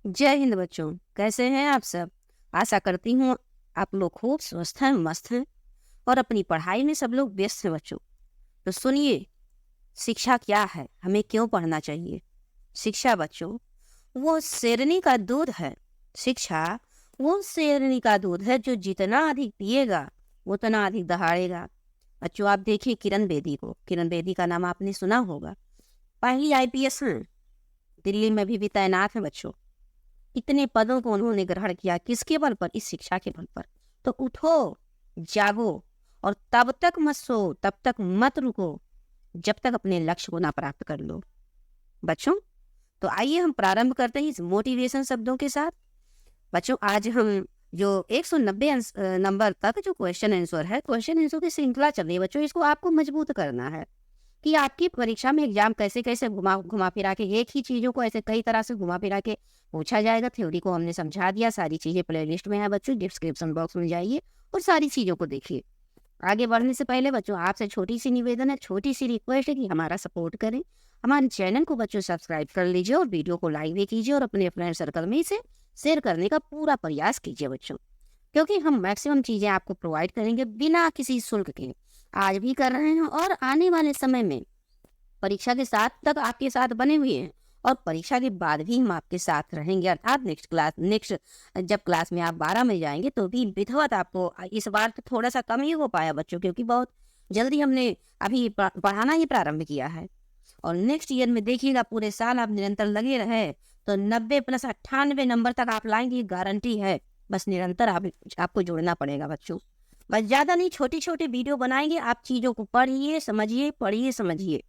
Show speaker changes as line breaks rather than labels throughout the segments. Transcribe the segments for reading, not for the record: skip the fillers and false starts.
जय हिंद बच्चों। कैसे हैं आप सब? आशा करती हूँ आप लोग खूब स्वस्थ हैं, मस्त हैं और अपनी पढ़ाई में सब लोग व्यस्त हैं बच्चों। तो सुनिए, शिक्षा क्या है, हमें क्यों पढ़ना चाहिए। शिक्षा बच्चों वो शेरनी का दूध है। शिक्षा वो शेरनी का दूध है जो जितना अधिक पिएगा उतना अधिक दहाड़ेगा। बच्चों आप देखिए किरण बेदी को। किरण बेदी का नाम आपने सुना होगा। पहली आईपीएस हैं, दिल्ली में भी तैनात है बच्चों। इतने पदों को उन्होंने ग्रहण किया, किसके बल पर? इस शिक्षा के बल पर। तो उठो, जागो और तब तक मत सो, तब तक मत रुको जब तक अपने लक्ष्य को ना प्राप्त कर लो। बच्चों तो आइए हम प्रारंभ करते हैं इस मोटिवेशन शब्दों के साथ। बच्चों आज हम जो 190 नंबर तक जो क्वेश्चन आंसर है, क्वेश्चन आंसर की श्रृंखला चल रही है बच्चों, इसको आपको मजबूत करना है कि आपकी परीक्षा में एग्जाम कैसे कैसे घुमा घुमा फिरा के एक ही चीजों को ऐसे कई तरह से घुमा फिरा के पूछा जाएगा। थ्योरी को हमने समझा दिया, सारी चीजें प्लेलिस्ट में है बच्चों, डिस्क्रिप्शन बॉक्स में जाइए और सारी चीजों को देखिए। आगे बढ़ने से पहले बच्चों आपसे छोटी सी निवेदन है, छोटी सी रिक्वेस्ट है कि हमारा सपोर्ट करें। हमारे चैनल को बच्चों सब्सक्राइब कर लीजिए और वीडियो को लाइक भी कीजिए और अपने फ्रेंड सर्कल में इसे शेयर करने का पूरा प्रयास कीजिए बच्चों, क्योंकि हम मैक्सिमम चीजें आपको प्रोवाइड करेंगे बिना किसी शुल्क के। आज भी कर रहे हैं और आने वाले समय में परीक्षा के साथ तक आपके साथ बने हुए हैं और परीक्षा के बाद भी हम आपके साथ रहेंगे। अर्थात नेक्स्ट जब क्लास में आप 12 में जाएंगे तो भी विधिवत आपको, इस बार तो थोड़ा सा कम ही हो पाया बच्चों क्योंकि बहुत जल्दी हमने अभी पढ़ाना ही प्रारंभ किया है। और नेक्स्ट ईयर में देखिएगा पूरे साल आप निरंतर लगे रहे तो 90 प्लस 98 नंबर तक आप लाएंगे, ये गारंटी है। बस निरंतर आपको जुड़ना पड़ेगा बच्चों। बस ज्यादा नहीं, छोटी छोटी वीडियो बनाएंगे, आप चीजों को पढ़िए समझिए, पढ़िए समझिए।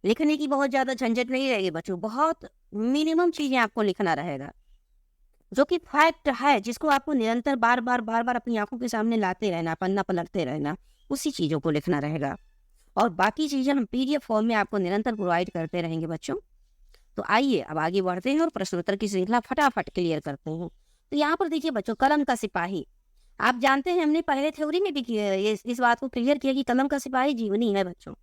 लिखने की बहुत ज्यादा झंझट नहीं रहेगी बच्चों, बहुत मिनिमम चीजें आपको लिखना रहेगा जो कि फैक्ट है, जिसको आपको निरंतर बार बार अपनी आंखों के सामने लाते रहना, पन्ना पलटते रहना, उसी चीजों को लिखना रहेगा। और बाकी चीजें हम पीडीएफ फॉर्म में आपको निरंतर प्रोवाइड करते रहेंगे बच्चों। तो आइए अब आगे बढ़ते हैं और प्रश्नोत्तर की श्रृंखला फटाफट क्लियर करते हैं। तो यहाँ पर देखिए बच्चों, कलम का सिपाही। आप जानते हैं हमने पहले थ्योरी में भी इस बात को क्लियर किया कि कलम का सिपाही जीवनी है बच्चों।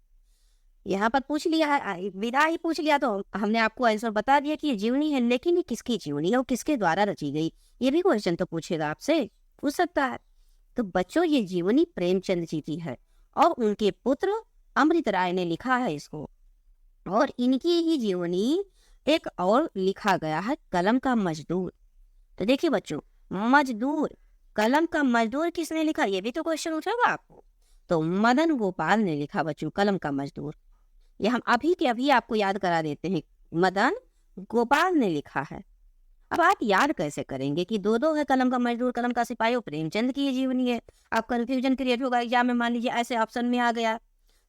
यहाँ पर पूछ लिया है, विधा ही पूछ लिया तो हमने आपको आंसर बता दिया कि ये जीवनी है, लेकिन ये किसकी जीवनी है और किसके द्वारा रची गई, ये भी क्वेश्चन तो पूछेगा आपसे, पूछ सकता है। तो बच्चों ये जीवनी प्रेमचंद जी की है और उनके पुत्र अमृत राय ने लिखा है इसको। और इनकी ही जीवनी एक और लिखा गया है, कलम का मजदूर। तो देखिए बच्चों, मजदूर, कलम का मजदूर किसने लिखा, ये भी तो क्वेश्चन उठेगा आपको। तो मदन गोपाल ने लिखा बच्चों कलम का मजदूर। ये हम अभी के अभी आपको याद करा देते हैं, मदन गोपाल ने लिखा है। अब आप याद कैसे करेंगे कि दो दो है, कलम का मजदूर, कलम का सिपाही और प्रेमचंद की ये जीवनी है। आप कंफ्यूजन क्रिएट होगा एग्जाम में, मान लीजिए ऐसे ऑप्शन में आ गया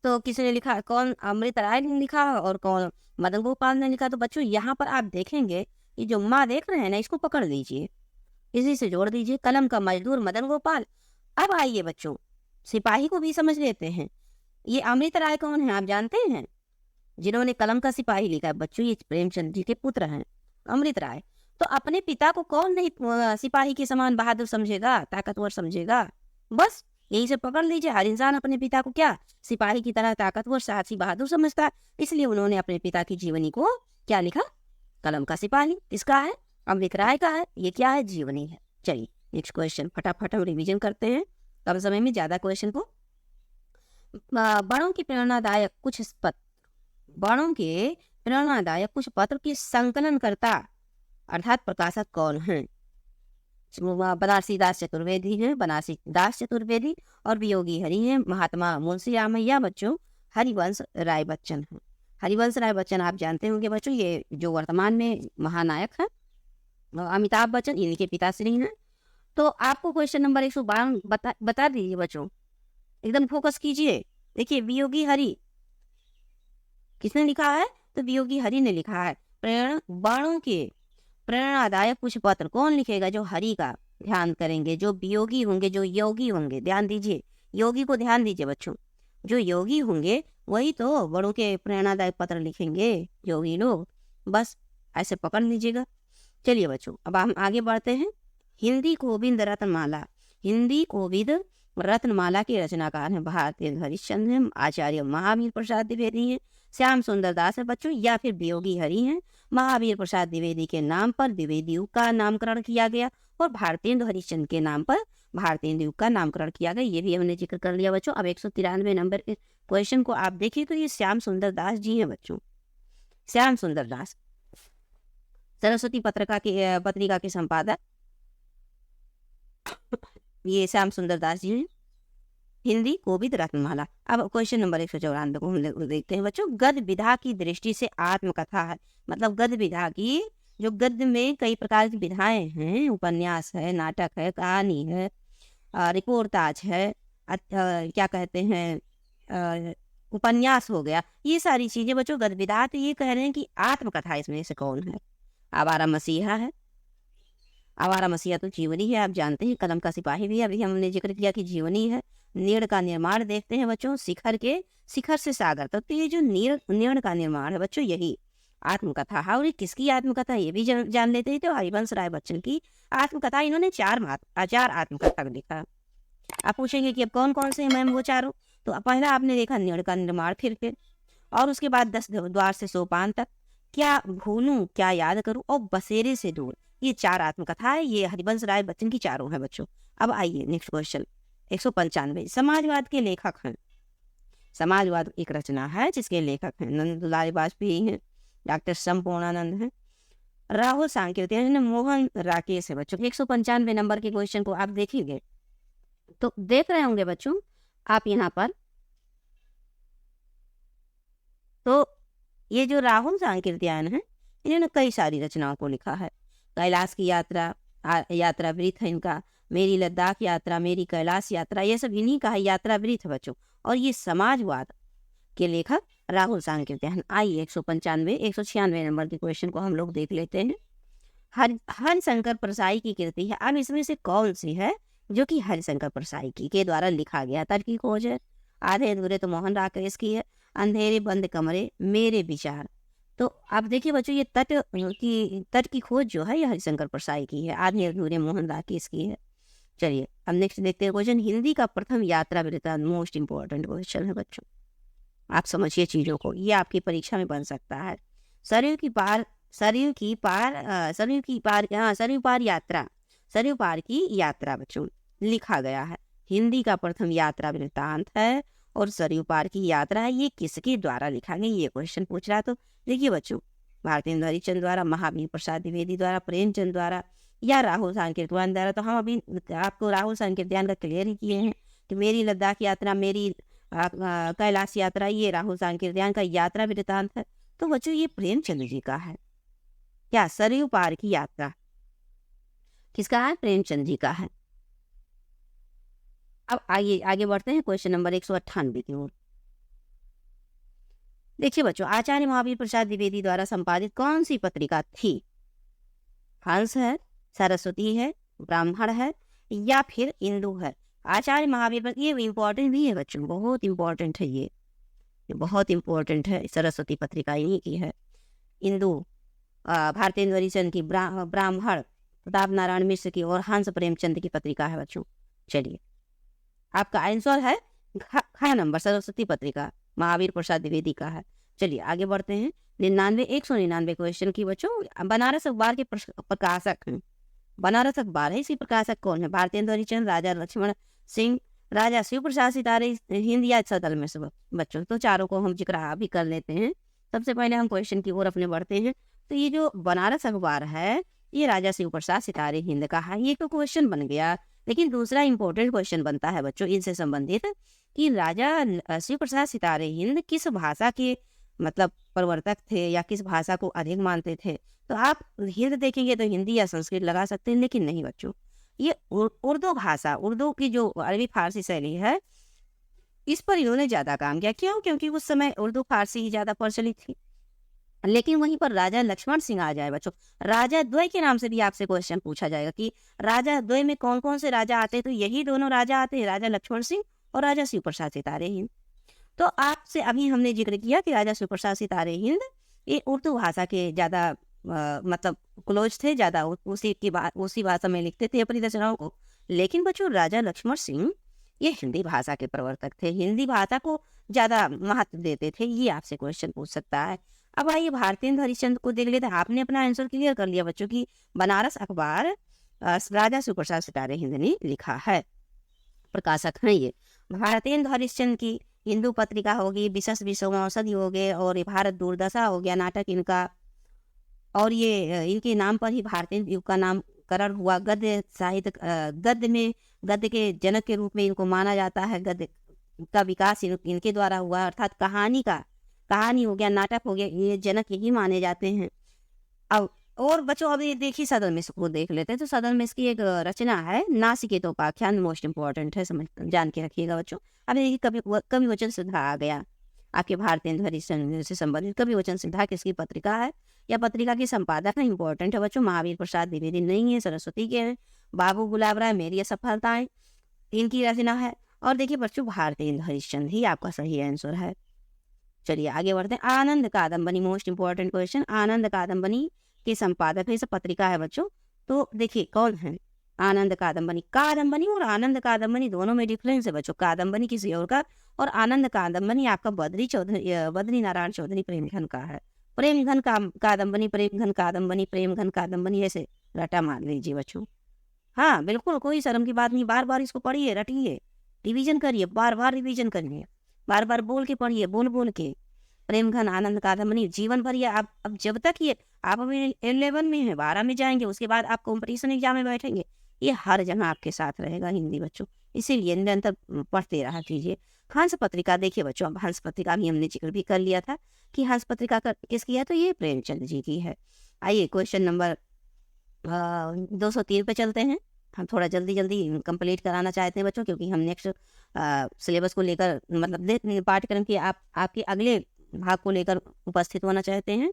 तो किसने लिखा, कौन अमृत राय ने लिखा और कौन मदन गोपाल ने लिखा। तो बच्चों यहाँ पर आप देखेंगे ये जो माँ देख रहे हैं ना, इसको पकड़ लीजिए, इसी से जोड़ दीजिए, कलम का मजदूर मदन गोपाल। अब आइए बच्चों, सिपाही को भी समझ लेते हैं। ये अमृत राय कौन है आप जानते हैं, जिन्होंने कलम का सिपाही लिखा है बच्चों, ये प्रेमचंद जी के पुत्र हैं अमृत राय। तो अपने पिता को कौन नहीं सिपाही के समान बहादुर समझेगा, ताकतवर समझेगा। बस यही से पकड़ लीजिए, हर इंसान अपने पिता को क्या, सिपाही की तरह ताकतवर, साहसी, बहादुर समझता है। इसलिए उन्होंने अपने पिता की जीवनी को क्या लिखा, कलम का सिपाही। किसका है, अमृत राय का है। ये क्या है, जीवनी है। चलिए नेक्स्ट क्वेश्चन फटाफट हम रिविजन करते हैं, कम समय में ज्यादा क्वेश्चन को। बड़ों की प्रेरणादायक कुछ पत्र, बड़ों के प्रेरणादायक कुछ पत्र के संकलन करता अर्थात प्रकाशक कौन है। बनारसी दास चतुर्वेदी है, बनारसी दास चतुर्वेदी। और वियोगी हरि है, महात्मा मुंशी रामैया बच्चों हरिवंश राय बच्चन है। हरिवंश राय बच्चन आप जानते होंगे बच्चों, ये जो वर्तमान में महानायक है, अमिताभ बच्चन इनके पिताश्री हैं। तो आपको क्वेश्चन नंबर 152 बता दीजिए बच्चों, एकदम फोकस कीजिए। देखिए वियोगी हरि किसने लिखा है, तो वियोगी हरि ने लिखा है। बाणों के प्रेरणादायक कुछ पत्र कौन लिखेगा, जो हरि का ध्यान करेंगे, जो वियोगी होंगे, जो योगी होंगे, ध्यान दीजिए, योगी को ध्यान दीजिए बच्चों, जो योगी होंगे वही तो बड़ों के प्रेरणादायक पत्र लिखेंगे, योगी लोग। बस ऐसे पकड़ लीजिएगा। चलिए बच्चों अब हम आगे बढ़ते हैं। हिंदी गोविंद रत्नमाला, हिंदी गोविंद रत्नमाला के रचनाकार हैं भारतेंदु हरिश्चंद्र हैं, आचार्य महावीर प्रसाद द्विवेदी हैं, श्याम सुंदर दास है बच्चों, या फिर वियोगी हरि हैं। महावीर प्रसाद द्विवेदी के नाम पर द्विवेदी युग का नामकरण किया गया और भारतेंदु हरिश्चंद्र के नाम पर भारतेंदु युग का नामकरण किया गया, ये भी हमने जिक्र कर लिया बच्चों। अब 193 नंबर के क्वेश्चन को आप देखिए तो ये श्याम सुंदर दास जी हैं बच्चों। श्याम सुंदर दास सरस्वती पत्रिका के संपादक ये श्याम सुंदर दास जी हैं। हिंदी कोविद रत्नमाला। अब क्वेश्चन नंबर 194 को हम देखते हैं बच्चों। गद्य विधा की दृष्टि से आत्मकथा है, मतलब गद्य विधा की, जो गद्य में कई प्रकार की विधाएं हैं, उपन्यास है, नाटक है, कहानी है, रिपोर्टाज है, क्या कहते हैं, उपन्यास हो गया, ये सारी चीजें बच्चों गद्य विधा। तो ये कह रहे हैं कि आत्मकथा इसमें से कौन है? आवारा मसीहा है। आवारा मसीहा तो जीवनी है, आप जानते हैं। कलम का सिपाही भी अभी हमने जिक्र किया कि जीवनी है। नीड़ का निर्माण देखते हैं बच्चों, शिखर से सागर तक। तो ये जो नीड़ का निर्माण है बच्चों, यही आत्मकथा है। और ये किसकी आत्मकथा ये भी जान लेते हैं। तो हरिवंश राय बच्चन की आत्मकथा। इन्होंने चार आत्मकथा लिखा। आप पूछेंगे कि अब कौन कौन से मैम वो चारों? तो पहला आपने देखा नीड़ का निर्माण, फिर और उसके बाद 10 द्वार से सोपान तक, क्या भूलूं क्या याद करूं, और बसेरे से दूर। ये चार आत्मकथा है, ये हरिवंश राय बच्चन की चारों है बच्चों। अब आइए नेक्स्ट क्वेश्चन 195। समाजवाद के लेखक हैं। समाजवाद एक रचना है जिसके लेखक हैं नंदलाल वाजपेयी हैं, डॉक्टर संपूर्णानंद हैं, राहुल सांकृत्यायन, मोहन राकेश है बच्चों। 195 नंबर के क्वेश्चन को आप देखिएगा तो देख रहे होंगे बच्चों आप यहाँ पर। तो ये जो राहुल सांकृत्यायन है, इन्होंने कई सारी रचनाओं को लिखा है। कैलाश की यात्रा वृत्त है इनका, मेरी लद्दाख यात्रा, मेरी कैलाश यात्रा, ये सब इन्हीं का है, यात्रा वृत्त है बच्चों। और ये समाजवाद के लेखक राहुल सांकृत्यायन। आइए 196 नंबर के क्वेश्चन को हम लोग देख लेते हैं। हरिशंकर परसाई की कृति है। अब इसमें से कौन सी है जो कि हरिशंकर परसाई के द्वारा लिखा गया? तट की खोज है, आधे अधूरे तो मोहन राकेश की है, अंधेरे बंद कमरे, मेरे विचार। तो आप देखिए बच्चों ये तट की खोज जो है ये हरिशंकर परसाई की है, आधे अधूरे मोहन राकेश की है। चलिए अब नेक्स्ट देखते हैं क्वेश्चन। हिंदी का प्रथम यात्रा वृत्तांत, मोस्ट इंपॉर्टेंट क्वेश्चन है बच्चों, आप समझिए चीजों को, ये आपकी परीक्षा में बन सकता है। सरयू पार की यात्रा बच्चों लिखा गया है। हिंदी का प्रथम यात्रा वृत्तांत है और सरयू पार की यात्रा है, ये किसके द्वारा लिखा गया? ये क्वेश्चन पूछ रहा है। तो देखिए बच्चों, भारतेंदु हरिश्चंद्र द्वारा, महावीर प्रसाद द्विवेदी द्वारा, प्रेमचंद द्वारा, या राहुल सांकृत्यायन द्वारा। तो हम अभी आपको राहुल सांकृत्यायन का क्लियर ही किए हैं कि मेरी लद्दाख यात्रा, मेरी कैलाश यात्रा, ये राहुल सांकृत्यायन का यात्रा वृत्तांत है। तो बच्चों ये प्रेमचंद जी का है। क्या सरयू पार की यात्रा किसका है? प्रेमचंद जी का है। अब आगे बढ़ते हैं क्वेश्चन नंबर 198 की ओर। देखिए बच्चों, आचार्य महावीर प्रसाद द्विवेदी द्वारा संपादित कौन सी पत्रिका थी? हंस है, सरस्वती है, ब्राह्मण है, या फिर इंदु है? आचार्य महावीर पर ये इम्पोर्टेंट भी है बच्चों, बहुत इम्पोर्टेंट है, ये बहुत इम्पोर्टेंट है। सरस्वती पत्रिका इन्हीं की है। इंदु भारतेंदु हरिश्चंद्र की, ब्राह्मण प्रताप नारायण मिश्र की, और हंस प्रेमचंद की पत्रिका है बच्चों। चलिए आपका आंसर है खा नंबर, सरस्वती पत्रिका महावीर प्रसाद द्विवेदी का है। चलिए आगे बढ़ते हैं। 199 क्वेश्चन की बच्चों। बनारस अखबार के प्रकाशक हैं। बनारस अखबार है, इसी प्रकाशक कौन है? भारतेंदु हरिश्चंद्र, राजा लक्ष्मण सिंह, राजा शिव प्रसाद सितारे हिंद, या सदल में सब बच्चों। तो चारों को हम जिक्र अभी कर लेते हैं। सबसे पहले हम क्वेश्चन की ओर अपने बढ़ते हैं। तो ये जो बनारस अखबार है ये राजा शिव प्रसाद सितारे हिंद का है। ये तो क्वेश्चन बन गया, लेकिन दूसरा इंपॉर्टेंट क्वेश्चन बनता है बच्चों इनसे संबंधित कि राजा शिव प्रसाद सितारे हिंद किस भाषा के मतलब प्रवर्तक थे, या किस भाषा को अधिक मानते थे? तो आप हिंद देखेंगे तो हिंदी या संस्कृत लगा सकते हैं, लेकिन नहीं बच्चों, ये उर्दू भाषा, उर्दू की जो अरबी फारसी शैली है, इस पर इन्होंने ज्यादा काम किया। क्यों? क्योंकि उस समय उर्दू फारसी ही ज्यादा प्रचलित थी। लेकिन वहीं पर राजा लक्ष्मण सिंह आ जाए बच्चों, राजा द्वय के नाम से भी आपसे क्वेश्चन पूछा जाएगा कि राजा द्वय में कौन कौन से राजा आते हैं? तो यही दोनों राजा आते हैं, राजा लक्ष्मण सिंह और राजा शिव प्रसाद सितारे हिंद। तो आपसे अभी हमने जिक्र किया कि राजा शिव प्रसाद सितारे हिंद ये उर्दू भाषा के ज्यादा मतलब क्लोज थे, ज्यादा उसी भाषा में लिखते थे अपनी रचनाओं को। लेकिन बच्चों राजा लक्ष्मण सिंह ये हिंदी भाषा के प्रवर्तक थे, हिंदी भाषा को ज्यादा महत्व देते थे। ये आपसे क्वेश्चन पूछ सकता है। अब आइए भारतेंद्र हरिश्चंद्र को देख लेते हैं। आपने अपना आंसर क्लियर कर लिया बच्चों की बनारस अखबार राजा सुप्रसाद सितारे हिंद ने लिखा है, प्रकाशक हैं ये। भारतेंद्र हरिश्चंद्र की हिंदू पत्रिका होगी, विशेष विश्व औषधि हो गए, और ये भारत दूरदशा हो गया नाटक इनका, और ये इनके नाम पर ही भारतेंद्र युग का नामकरण हुआ। गद्य साहित्य गद्य के जनक के रूप में इनको माना जाता है। गद्य का विकास इनके द्वारा हुआ, अर्थात कहानी हो गया, नाटक हो गया, ये जनक यही माने जाते हैं। अब और बच्चों अभी देखिए सदर मिस को देख लेते हैं। तो सदर मिस की एक रचना है नासिकेतोपाख्यान, मोस्ट इंपॉर्टेंट है, समझ जान के रखिएगा बच्चों। अब देखिए कवि वचन सिद्धा आ गया आपके भारतेंद्र हरिश्चंद्र से संबंधित। कवि वचन सिद्धा किसकी पत्रिका है या पत्रिका के संपादक है, इंपॉर्टेंट है बच्चों। महावीर प्रसाद द्विवेदी नहीं है, सरस्वती के हैं। बाबू गुलाब राय मेरी असफलताएं इनकी रचना है। और देखिए बच्चों भारतेंद्र हरिश्चंद्र ही आपका सही आंसर है। चलिए आगे बढ़ते हैं। आनंद कादम्बनी, मोस्ट इंपॉर्टेंट क्वेश्चन, आनंद कादम्बनी के संपादक है, इस पत्रिका है बच्चों। तो देखिए कौन है आनंद कादम्बनी। कादम्बनी और आनंद कादम्बनी दोनों में डिफरेंस है बच्चों। कादम्बनी किसी और का, और आनंद कादम्बनी आपका बद्री नारायण चौधरी प्रेमघन का है। प्रेमघन का कादम्बनी, प्रेमघन कादम्बनी, प्रेमघन कादम्बनी, ऐसे रटा मान लीजिए बच्चों। हाँ बिल्कुल, कोई शर्म की बात नहीं। बार बार इसको पढ़िए, रटिए, रिवीजन करिए, बार बार रिवीजन करिए, बार बार बोल के पढ़िए, बोल बोल के। प्रेमघन आनंद कादम्बनी जीवन भर ये आप, अब जब तक ये आप अभी 11 में है, 12 में जाएंगे, उसके बाद आप कॉम्पिटिशन एग्जाम में बैठेंगे, ये हर जगह आपके साथ रहेगा हिंदी बच्चों। इसीलिए निरंतर पढ़ते रहा कीजिए। हंस पत्रिका देखिए बच्चों, अब हंस पत्रिका भी हमने जिक्र भी कर लिया था कि हंस पत्रिका किसकी है, तो ये प्रेमचंद जी की है। आइए क्वेश्चन नंबर 203 पे चलते हैं। हम थोड़ा जल्दी जल्दी कंप्लीट कराना चाहते हैं बच्चों, क्योंकि हम नेक्स्ट सिलेबस को लेकर, मतलब पाठ्यक्रम के आपके अगले भाग को लेकर उपस्थित होना चाहते हैं।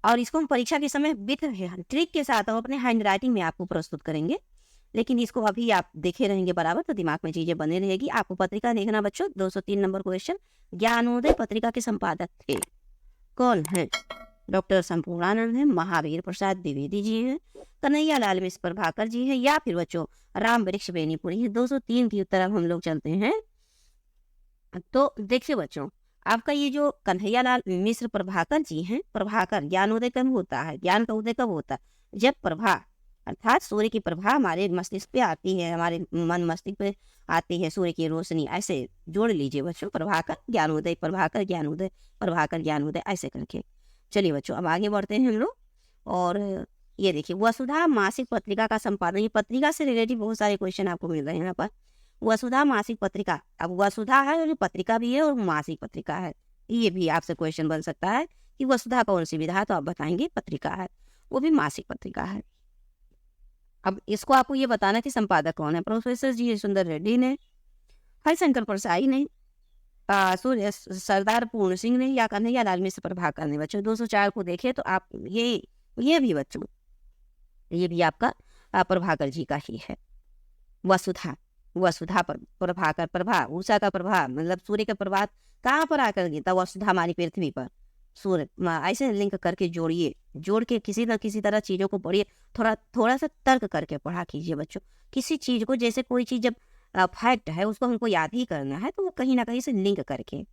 और इसको हम परीक्षा के समय विथ ट्रिक के साथ हम अपने हैंड राइटिंग में आपको प्रस्तुत करेंगे। लेकिन इसको अभी आप देखे रहेंगे बराबर, तो दिमाग में चीजें बने रहेगी। आपको पत्रिका देखना बच्चों। 203 नंबर क्वेश्चन, ज्ञानोदय पत्रिका के संपादक थे, कौन है? डॉक्टर संपूर्णानंद है, महावीर प्रसाद द्विवेदी जी हैं, कन्हैया लाल मिश्र प्रभाकर जी हैं, या फिर बच्चों राम वृक्ष बेनीपुरी है। 203 की तरफ हम लोग चलते हैं। तो देखिए बच्चों, आपका ये जो कन्हैया लाल मिश्र प्रभाकर जी हैं, प्रभाकर, ज्ञानोदय कब होता है, ज्ञान का उदय कब होता है? जब प्रभा, अर्थात सूर्य की प्रभा हमारे मस्तिष्क पे आती है, हमारे मन मस्तिष्क पे आती है सूर्य की रोशनी। ऐसे जोड़ लीजिए बच्चों, प्रभाकर ज्ञानोदय, प्रभाकर ज्ञानोदय, प्रभाकर ज्ञानोदय, ऐसे करके। चलिए बच्चों अब आगे बढ़ते हैं हम लोग। और ये देखिए वसुधा मासिक पत्रिका का संपादन, ये पत्रिका से रिलेटेड बहुत सारे क्वेश्चन आपको मिल रहे हैं यहाँ पर। वसुधा मासिक पत्रिका, अब वसुधा है और पत्रिका भी है और मासिक पत्रिका है, ये भी आपसे क्वेश्चन बन सकता है कि वसुधा कौन सी विधा है, तो आप बताएंगे पत्रिका है, वो भी मासिक पत्रिका है। अब इसको आपको ये बताना कि संपादक कौन है, प्रोफेसर जी सुंदर रेड्डी ने, हरिशंकर परसाई ने, सरदार पूर्ण सिंह ने, या कन्हैया लाल मिश्र प्रभाकर ने। बच्चों 204 को देखे तो आप ये भी बच्चों, ये भी आपका प्रभाकर जी का ही है। वसुधा प्रभाकर, प्रभा उषा का प्रभा, मतलब सूर्य का प्रभात कहाँ पर आकर गिरता, वसुधा हमारी पृथ्वी पर सूर्य। ऐसे लिंक करके जोड़िए, जोड़ के किसी न किसी तरह चीजों को पढ़िए, थोड़ा सा तर्क करके पढ़ा कीजिए बच्चों। किसी चीज को, जैसे कोई चीज जब फैक्ट है उसको हमको याद ही करना है, तो वो कहीं ना कहीं से लिंक करके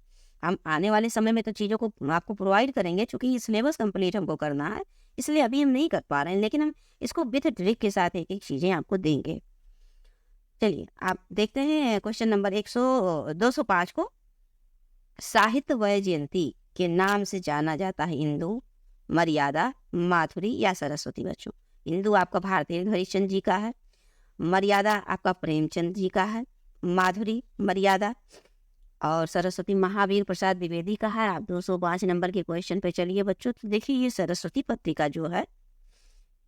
हम आने वाले समय में तो चीज़ों को आपको प्रोवाइड करेंगे, चूंकि सिलेबस कंप्लीट हमको करना है, इसलिए अभी हम नहीं कर पा रहे हैं, लेकिन हम इसको विथ ट्रिक के साथ एक एक चीज़ें आपको देंगे। चलिए आप देखते हैं क्वेश्चन नंबर 205 को। साहित्य वैजयंती के नाम से जाना जाता है इंदु, मर्यादा, माधुरी या सरस्वती। बच्चों इंदु आपका भारतेंद्र हरिश्चंद्र जी का है, मर्यादा आपका प्रेमचंद जी का है, माधुरी मर्यादा, और सरस्वती महावीर प्रसाद द्विवेदी का है। आप 205 नंबर के क्वेश्चन पे चलिए बच्चों। तो देखिए ये सरस्वती पत्रिका जो है,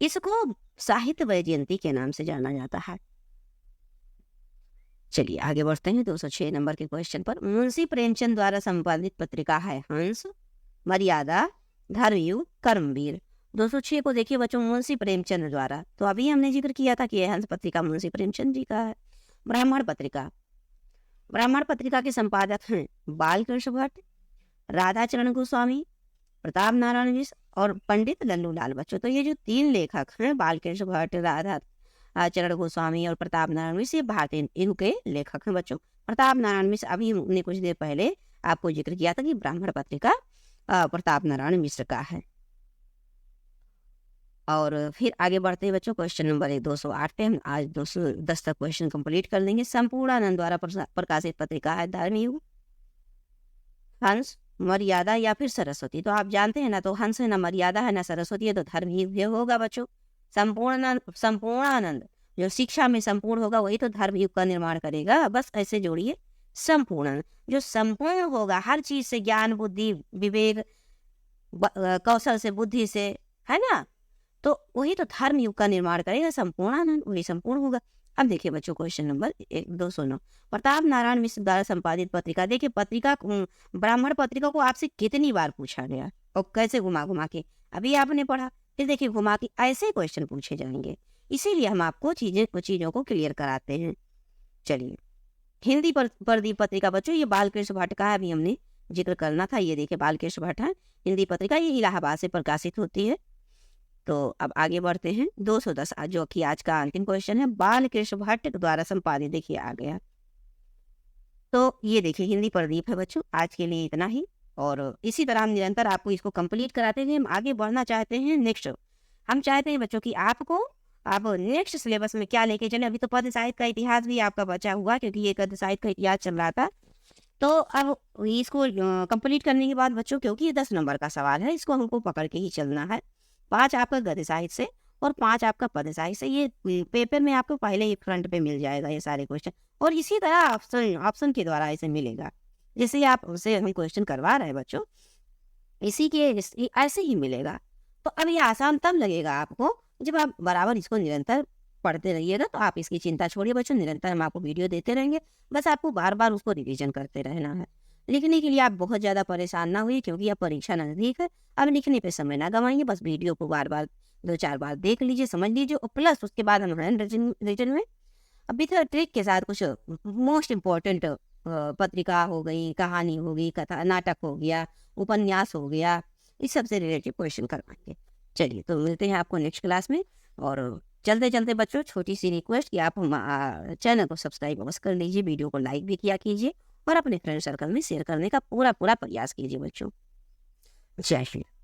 इसको साहित्य वैजयंती के नाम से जाना जाता है। चलिए आगे बढ़ते हैं 206 नंबर के क्वेश्चन पर। मुंशी प्रेमचंद द्वारा संपादित पत्रिका है हंस, मर्यादा, धर्मयुग, कर्मवीर। 206 को देखिए बच्चों, मुंशी प्रेमचंद द्वारा, तो अभी हमने जिक्र किया था कि यह हंस पत्रिका मुंशी प्रेमचंद जी का है। ब्राह्मण पत्रिका, ब्राह्मण पत्रिका के संपादक हैं बालकृष्ण भट्ट, राधाचरण गोस्वामी, प्रताप नारायण मिश्र और पंडित लल्लू लाल। बच्चों तो ये जो तीन लेखक हैं, बालकृष्ण भट्ट, चरण गोस्वामी और प्रताप नारायण मिश्र ये भारतीय इनके लेखक हैं बच्चों। प्रताप नारायण मिश्र अभी हमने कुछ देर पहले आपको जिक्र किया था कि ब्राह्मण पत्रिका प्रताप नारायण मिश्र का है। और फिर आगे बढ़ते हैं बच्चों, क्वेश्चन नंबर 208 पे हम आज 210 तक क्वेश्चन कंप्लीट कर लेंगे। संपूर्णानंद द्वारा प्रकाशित पत्रिका है धर्मयुग, हंस, मर्यादा या फिर सरस्वती। तो आप जानते हैं ना, तो हंस है ना, मर्यादा है ना, सरस्वती है, तो धर्मयुग ही होगा बच्चों। संपूर्णानंद जो शिक्षा में संपूर्ण होगा वही तो धर्मयुग का निर्माण करेगा। बस ऐसे जोड़िए, संपूर्ण जो संपूर्ण होगा हर चीज से, ज्ञान बुद्धि विवेक कौशल से बुद्धि से, है ना, तो वही तो धर्म युग का निर्माण करेगा। संपूर्णानंद वही संपूर्ण होगा। अब देखिए बच्चों क्वेश्चन नंबर 209, प्रताप नारायण मिश्र द्वारा संपादित पत्रिका। देखिए पत्रिका ब्राह्मण पत्रिका को आपसे कितनी बार पूछा गया और कैसे घुमा घुमा के अभी आपने पढ़ा, फिर देखिए घुमा के ऐसे क्वेश्चन पूछे जाएंगे, इसीलिए हम आपको चीजों को क्लियर कराते हैं। चलिए हिंदी प्रदीप पत्रिका बच्चों, ये बालकृष्ण भट्ट का है, अभी हमने जिक्र करना था। ये देखिए बालकृष्ण भट्ट है हिंदी पत्रिका, ये इलाहाबाद से प्रकाशित होती है। तो अब आगे बढ़ते हैं 210 जो कि आज का अंतिम क्वेश्चन है, बालकृष्ण भट्ट द्वारा संपादित। देखिए आ गया, तो ये देखिए हिंदी प्रदीप है बच्चों। आज के लिए इतना ही, और इसी तरह हम निरंतर आपको इसको कंप्लीट कराते हैं। हम आगे बढ़ना चाहते हैं नेक्स्ट, हम चाहते हैं बच्चों कि आपको आप नेक्स्ट सिलेबस में क्या लेके चले। अभी तो पद साहित्य का इतिहास भी आपका बचा हुआ, क्योंकि ये पद साहित्य का इतिहास चल रहा था। तो अब इसको कंप्लीट करने के बाद बच्चों, क्योंकि ये 10 नंबर का सवाल है, इसको हमको पकड़ के ही चलना है। 5 आपका गद्य साहित्य से और 5 आपका पद साहित्य से। ये पेपर में आपको पहले ही फ्रंट पे मिल जाएगा ये सारे क्वेश्चन, और इसी तरह ऑप्शन के द्वारा इसे मिलेगा। जैसे आप उसे हम क्वेश्चन करवा रहे हैं बच्चों, इसी के ऐसे ही मिलेगा। तो अब ये आसान तब लगेगा आपको जब आप बराबर इसको निरंतर पढ़ते रहिएगा। तो आप इसकी चिंता छोड़िए बच्चों, निरंतर हम आपको वीडियो देते रहेंगे, बस आपको बार बार उसको रिवीजन करते रहना है। लिखने के लिए आप बहुत ज़्यादा परेशान ना हुई, क्योंकि अब परीक्षा नज़दीक है। अब लिखने पे समय ना गवाइए, बस वीडियो को बार बार 2-4 बार देख लीजिए, समझ लीजिए, और प्लस उसके बाद हम हैंड रिटन में अभी तो ट्रिक के साथ कुछ मोस्ट इम्पॉर्टेंट पत्रिका हो गई, कहानी हो गई, कथा नाटक हो गया, उपन्यास हो गया, इस सब से रिलेटेड क्वेश्चन करवाएंगे। चलिए तो मिलते हैं आपको नेक्स्ट क्लास में। और चलते चलते बच्चों छोटी सी रिक्वेस्ट कि आप चैनल को सब्सक्राइब अवश्य कर लीजिए, वीडियो को लाइक भी किया कीजिए, और अपने फ्रेंड सर्कल में शेयर करने का पूरा प्रयास कीजिए बच्चों। जय श्री राम।